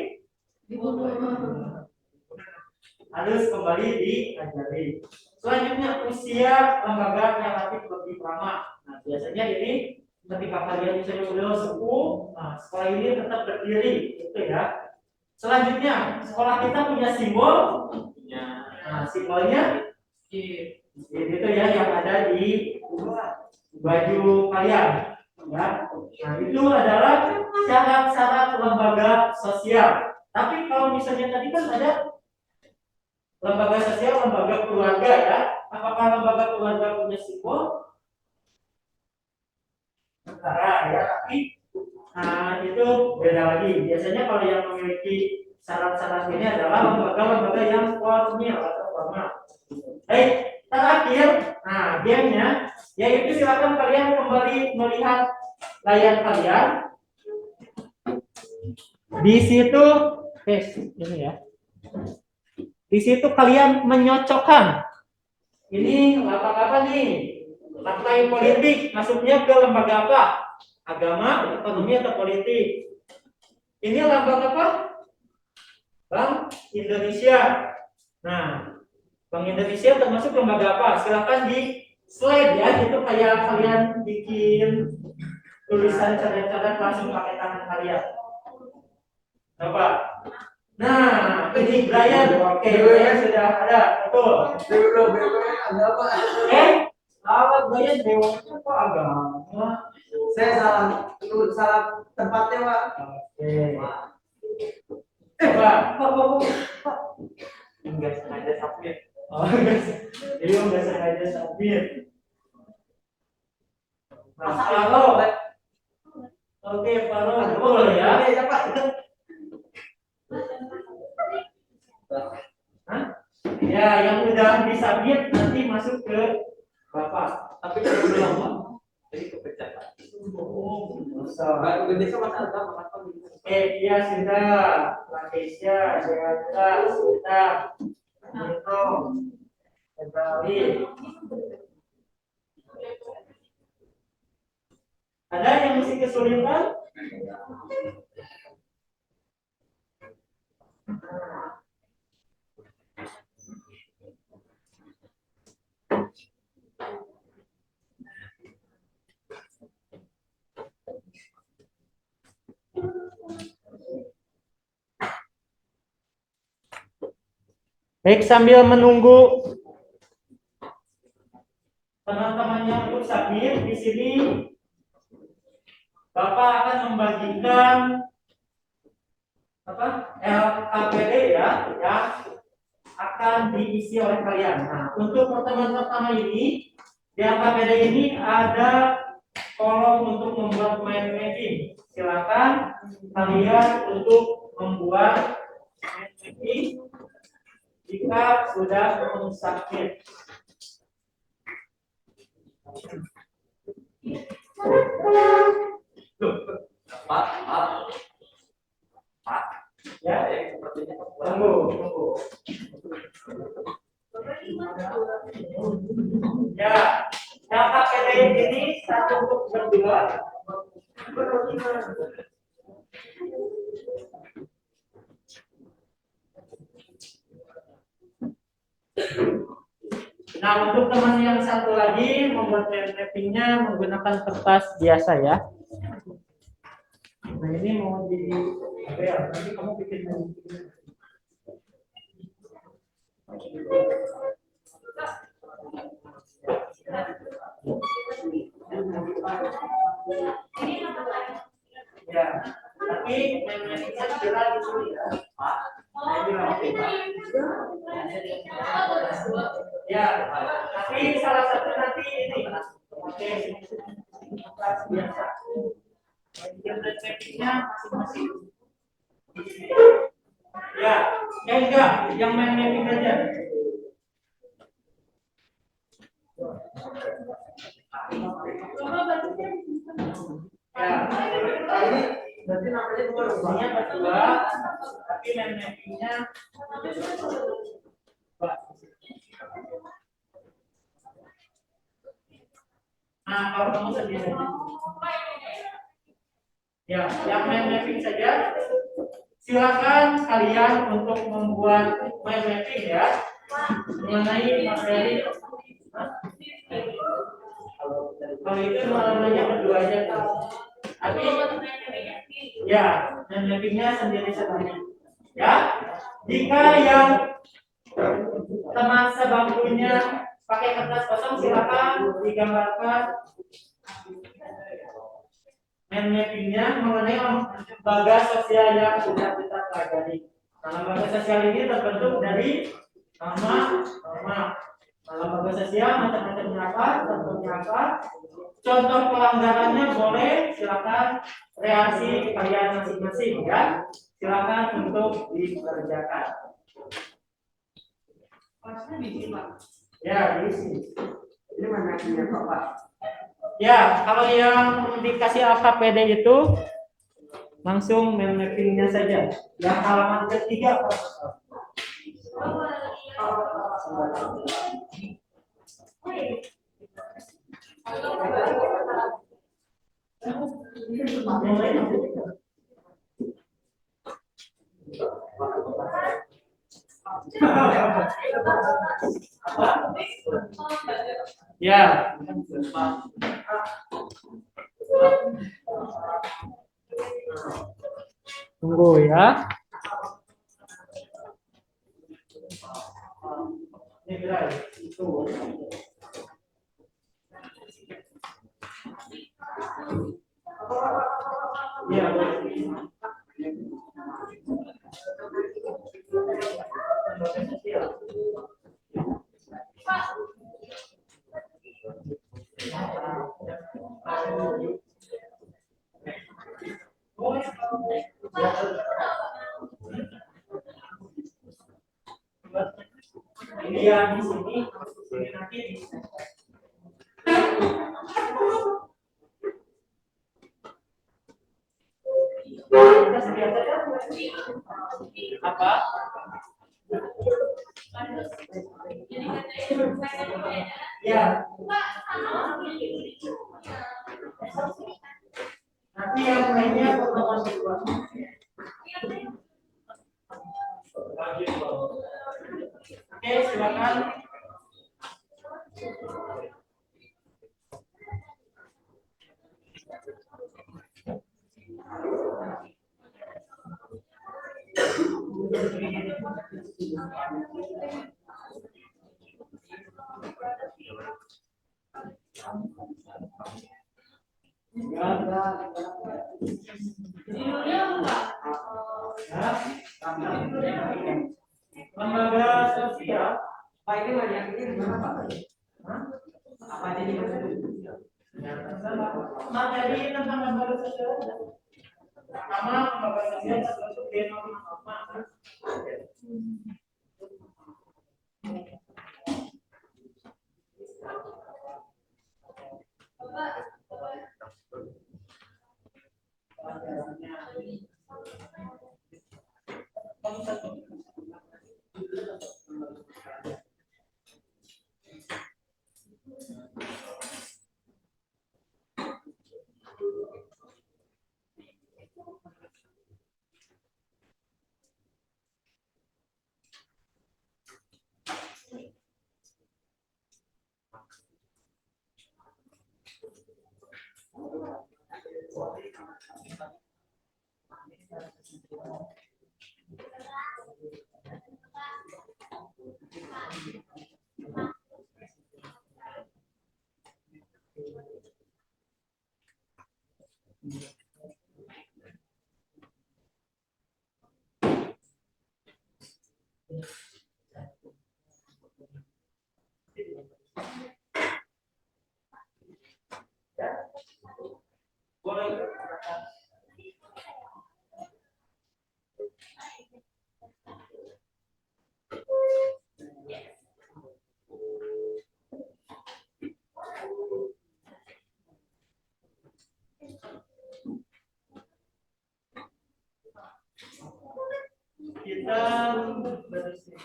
harus kembali diajari. Selanjutnya usia lembaga yang relatif lebih lama. Nah, biasanya ini ketika kalian misalnya udah sepuh, nah sekolah ini tetap berdiri, gitu ya. Selanjutnya sekolah kita punya simbol. Nah, simbolnya itu ya yang ada di baju kalian. Ya. Nah, itu adalah syarat-syarat lembaga sosial. Tapi kalau misalnya tadi kan ada lembaga sosial, lembaga keluarga ya. Apakah lembaga keluarga punya simbol? Sementara ya, tapi itu beda lagi. Biasanya kalau yang memiliki syarat-syarat ini adalah lembaga-lembaga yang formal atau formal. Baik, terakhir, nah gamenya, yaitu silakan kalian kembali melihat layar kalian. Di situ, ini ya. Di situ kalian menyocokkan. Ini lambang apa nih? Partai politik, masuknya ke lembaga apa? Agama, ekonomi atau politik? Ini lambang apa? Bank Indonesia. Nah, Bank Indonesia termasuk lembaga apa? Silakan di slide ya, itu kayak kalian bikin tulisan coret-coret langsung pakai tangan kalian. Coba. Nah, ini Brian. Oke, Brian sudah ada. Betul. Ada apa? Salah Brian, dewanya kok agama? Saya salah tempatnya, Pak. Oke. Coba. Enggak sengaja submit. Oh, enggak sengaja submit. Nah, kalau oke, Faro, betul ya. Hah? Ya, yang udah disubmit nanti masuk ke Bapak. Tapi kalau belum lama, jadi kepecah. Baru Indonesia masih ada apa? Oke, iya sudah. Malaysia, Jakarta, sudah. Itu. Kembali. Ada yang masih kesulitan? Baik, sambil menunggu Bapak akan membagikan LKPD ya, yang akan diisi oleh kalian. Nah, untuk pertemuan pertama ini, di LKPD ini ada kolom untuk membuat mind mapping. Silakan kalian untuk membuat mind mapping jika sudah submit. Ya, tunggu. Ya, LKPD ini satu untuk berdua. Nah, untuk teman yang satu lagi membuat mappingnya menggunakan kertas biasa ya. Nah, ini mau di apa ya? Nanti kamu bikin. Ya, tapi mappingnya jelas di sini ya. Ya, tapi salah satu nanti ini oke, kertas biasa. Mappingnya masing-masing. Ya, enggak, yang main mapping aja. Ya, ini berarti namanya dua berdua, tapi main mappingnya nah, kalau kamu sendiri. Ya, yang main mapping saja. Silakan kalian untuk membuat mind mapping ya mengenai materi. Kalau itu namanya berdua aja. Tapi ya, mind mappingnya sendiri-sendiri. Ya, jika yang teman sebangkunya pakai kertas kosong silakan digambarkan mind mappingnya mengenai lembaga sosial yang sudah kita pelajari. Nah, lembaga sosial ini terbentuk dari nama. Nah, lembaga sosial macam-macamnya apa, contohnya apa, contoh pelanggarannya boleh, silakan reaksi kalian masing-masing ya. Silakan untuk dikerjakan. Ya, di sini. Ini mana punya Bapak? Ya, kalau yang dikasih LKPD itu langsung main mappingnya saja. Yang halaman ketiga. Ya. Tunggu ya. Ini berat. Itu. Ya. Ini di sini nanti apa? Ya. Nanti yang lainnya pertemuan kedua. Oke, silakan. Lembaga sosial. Pak ini mana yang ini gimana Pak? Hah? Apa aja di mana? Materi tentang lembaga sosial. Pertama, lembaga sosial terbentuk di norma. Boleh. Kita bersih.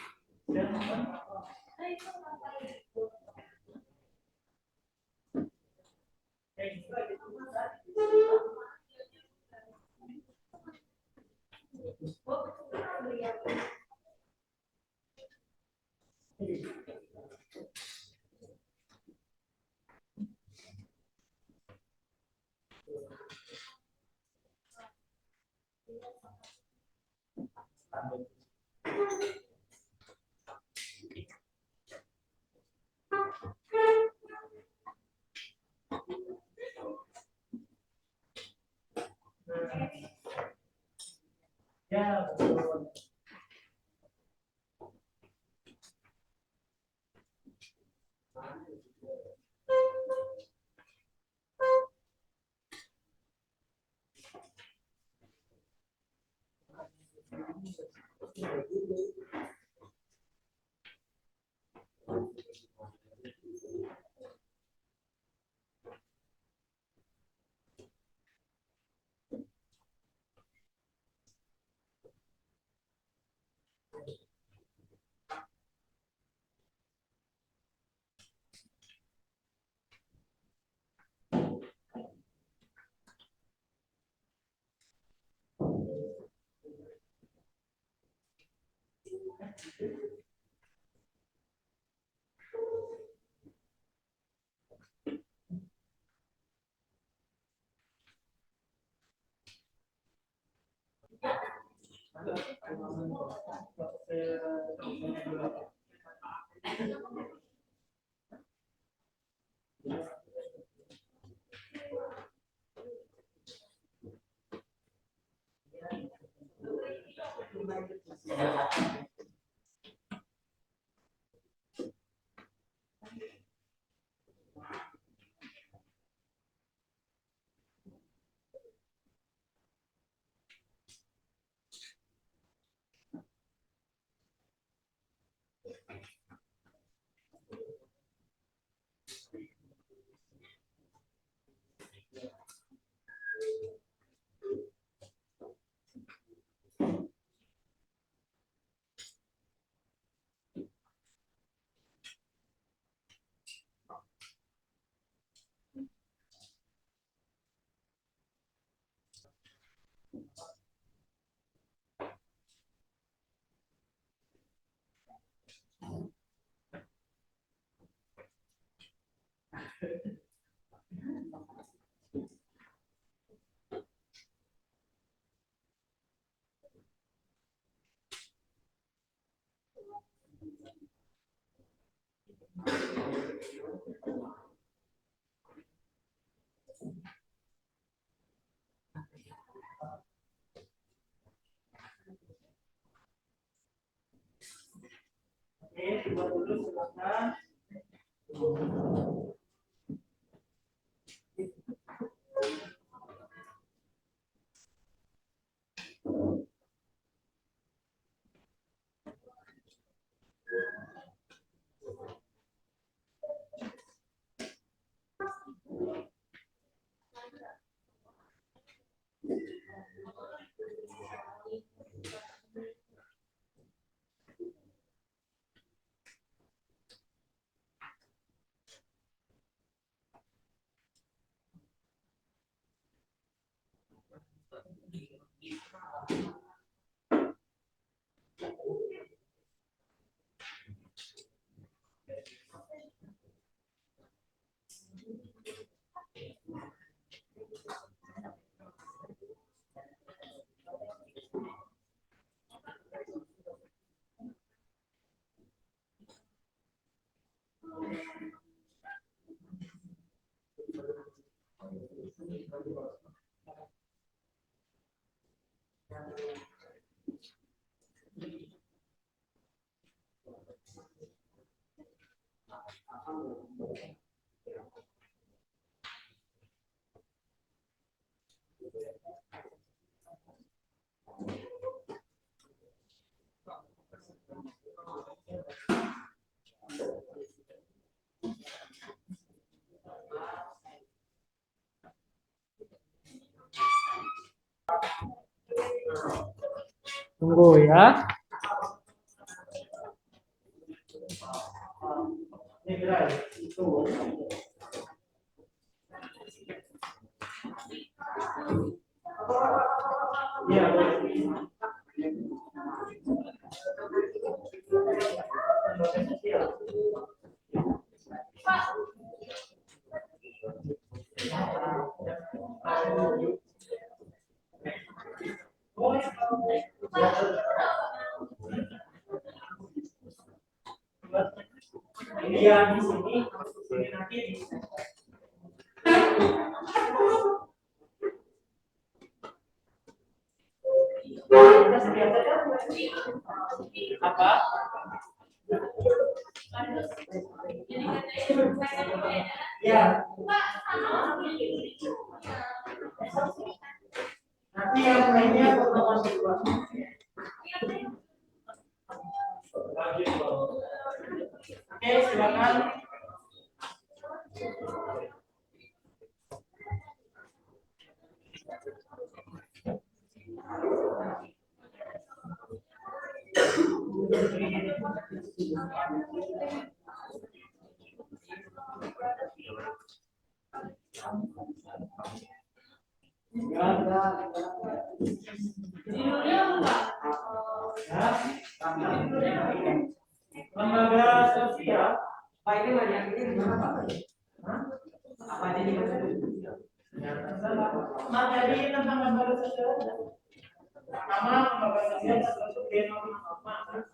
Ya, betul. Buat dulu silakan. Tunggu ya. Ini gerai. Tunggu. Ya, ini yang di sini, ini nanti di kita sedia saja. Apa? Ya. Nanti yang lainnya pertemuan kedua. Oke, silakan. Lembaga sosial, Pak itu yang ini gimana Pak? Hah? Apa aja dimaksud? materi tentang lembaga sosial. Pertama, lembaga sosial terbentuk di norma.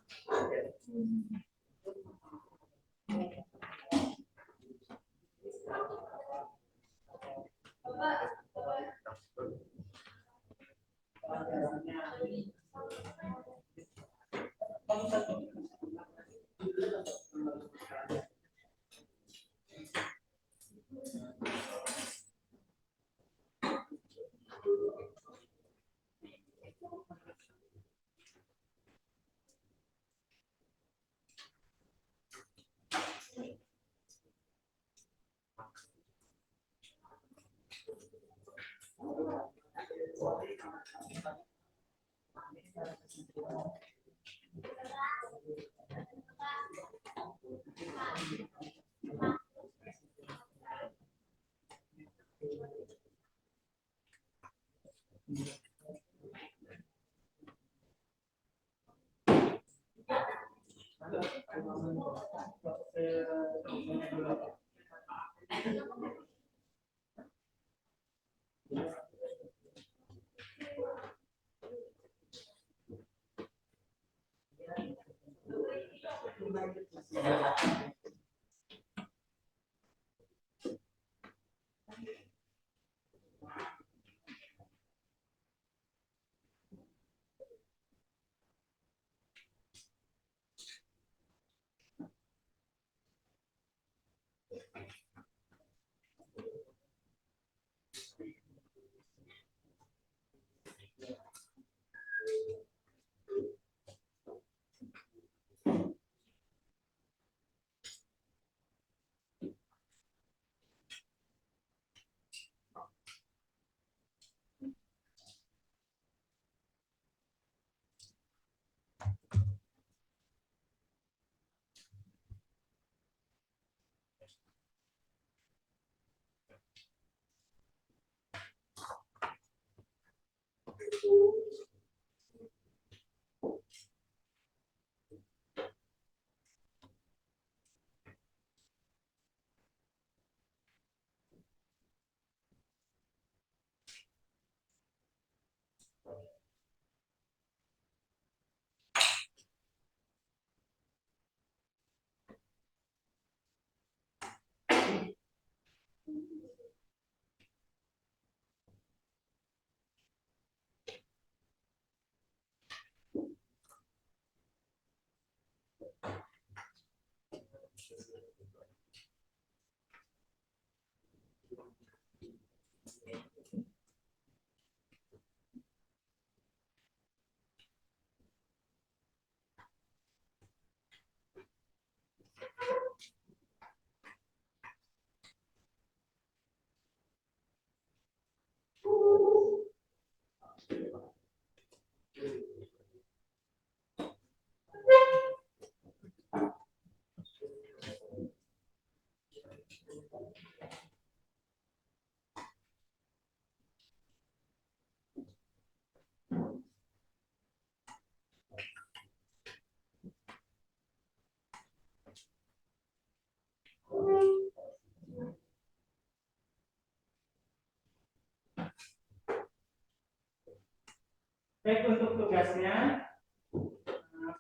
Baik, untuk tugasnya,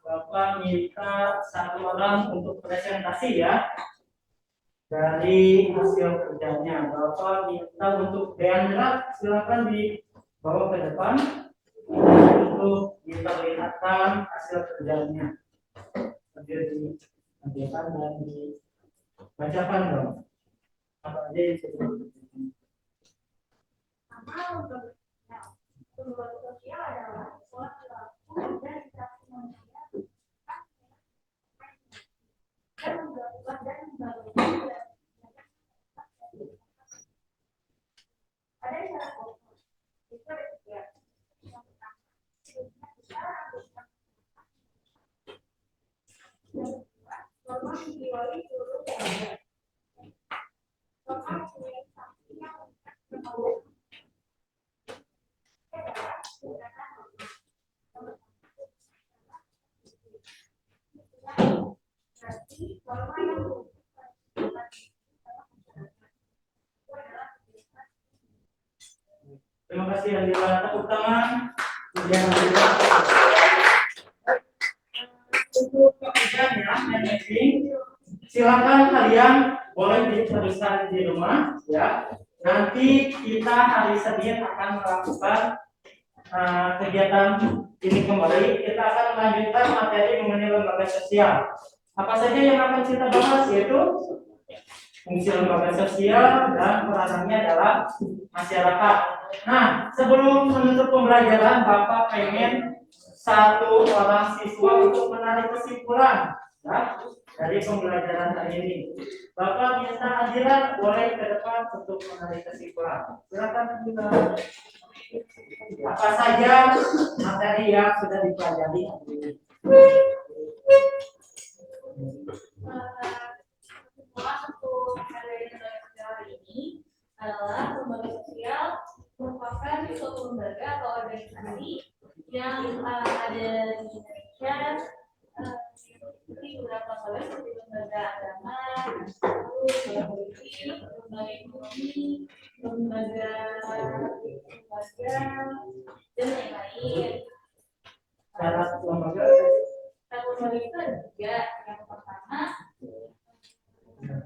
Bapak minta satu orang untuk presentasi ya dari hasil kerjanya. Bapak minta untuk Deandra, silakan dibawa ke depan untuk diperlihatkan hasil kerjanya. Sambil dibacakan dan dibacakan dong. Apa aja yang sudah dikerjakan. Pembuat sosial adalah sebuah perilaku dan interaksi manusia dan menggabungkan dan membangun ada cara kosmos itu ada tiga. Yang pertama, secara yang kedua, norma menjiwai seluruh daerah. Norma mempunyai sanksi yang berpengaruh. Terima kasih Andila. Tepuk tangan. Kemudian untuk pekerjaannya managing, silakan kalian boleh diteruskan di rumah ya. Nanti kita hari Senin akan melakukan kegiatan ini kembali. Kita akan melanjutkan materi mengenai lembaga sosial. Apa saja yang akan kita bahas yaitu fungsi lembaga sosial dan peranannya adalah masyarakat. Nah, sebelum menutup pembelajaran, Bapak pengen satu orang siswa untuk menarik kesimpulan ya, dari pembelajaran hari ini. Bapak minta Andila boleh ke depan untuk menarik kesimpulan. Silakan kita. Apa saja materi yang sudah dipelajari hari ini? Untuk materi sosial hari ini adalah lembaga sosial merupakan suatu lembaga atau organisasi yang ada di Indonesia seperti beberapa lembaga seperti lembaga agama, lembaga politik, lembaga ekonomi, lembaga dan lain-lain. Syarat lembaga Itu ada tiga. Yang pertama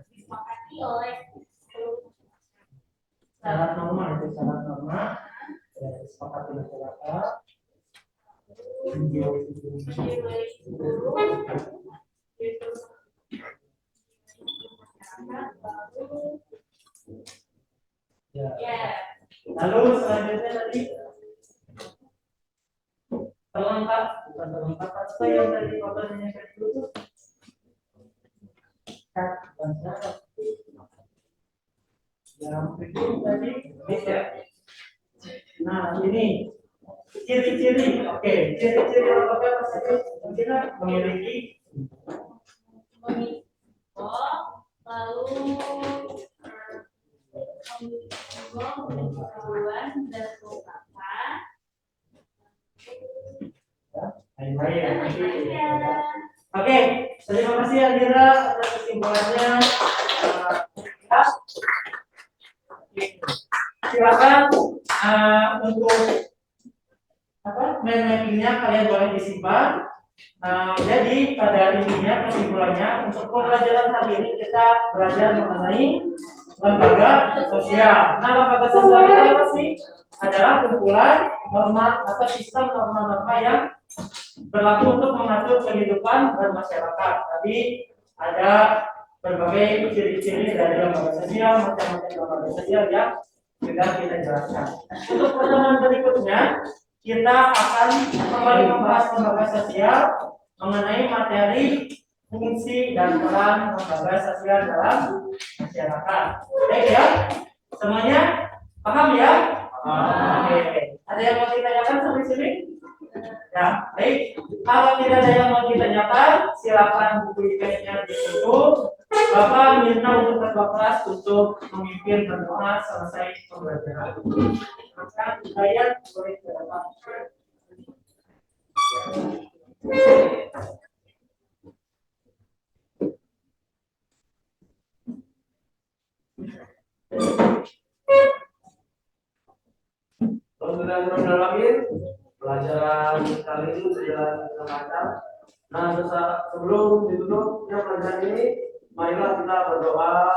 disepakati oleh syarat norma itu syarat norma ya, disepakati masyarakat. Ya. Lalu selanjutnya tadi terlengkap, bukan terlengkap apa yang tadi Bapak menyampaikan dulu. Yang berikut tadi bisa. Nah ini ciri-ciri, oke, ciri-ciri lembaga tersebut mungkin memiliki lalu pengetahuan dan pengungkapan Oke, terima kasih Andira atas kesimpulannya. Silakan untuk mappingnya kalian boleh disimpan. Jadi pada intinya kesimpulannya untuk pembelajaran hari ini kita belajar mengenai lembaga sosial. Nah, lembaga sosial itu apa sih? Adalah kumpulan norma atau sistem norma-norma yang berlaku untuk mengatur kehidupan bermasyarakat. Tadi ada berbagai ciri-ciri dari lembaga sosial, macam-macam lembaga sosial yang sudah kita jelaskan. Untuk pertemuan berikutnya kita akan kembali membahas lembaga sosial mengenai materi fungsi dan peran lembaga sosial dalam masyarakat. Baik ya, semuanya paham ya? Oke. Ada yang mau ditanyakan sampai sini? Ya, baik. Kalau tidak ada yang mau ditanyakan, silakan buku IPS-nya ditutup. Bapak minta untuk ketua kelas untuk memimpin berdoa selesai pembelajaran. Maka kalian boleh ke depan. Saudara-saudara pelajaran kali ini berjalan dengan lancar. Nah, sebelum ditutup pelajaran ini, marilah kita berdoa,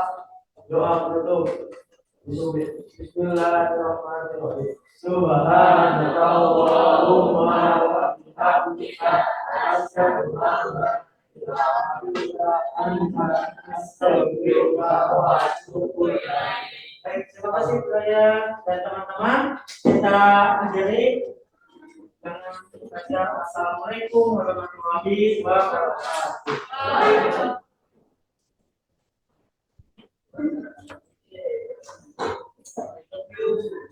doa penutup. Bismillahirrahmanirrahim. Subhanallahumma wa bihamdika asyhadu an la ilaha illa anta astaghfiruka wa atubu ilaik. Baik, terima kasih saya dan teman-teman. Kita akhiri dengan baca Assalamualaikum warahmatullahi wabarakatuh. Thank you.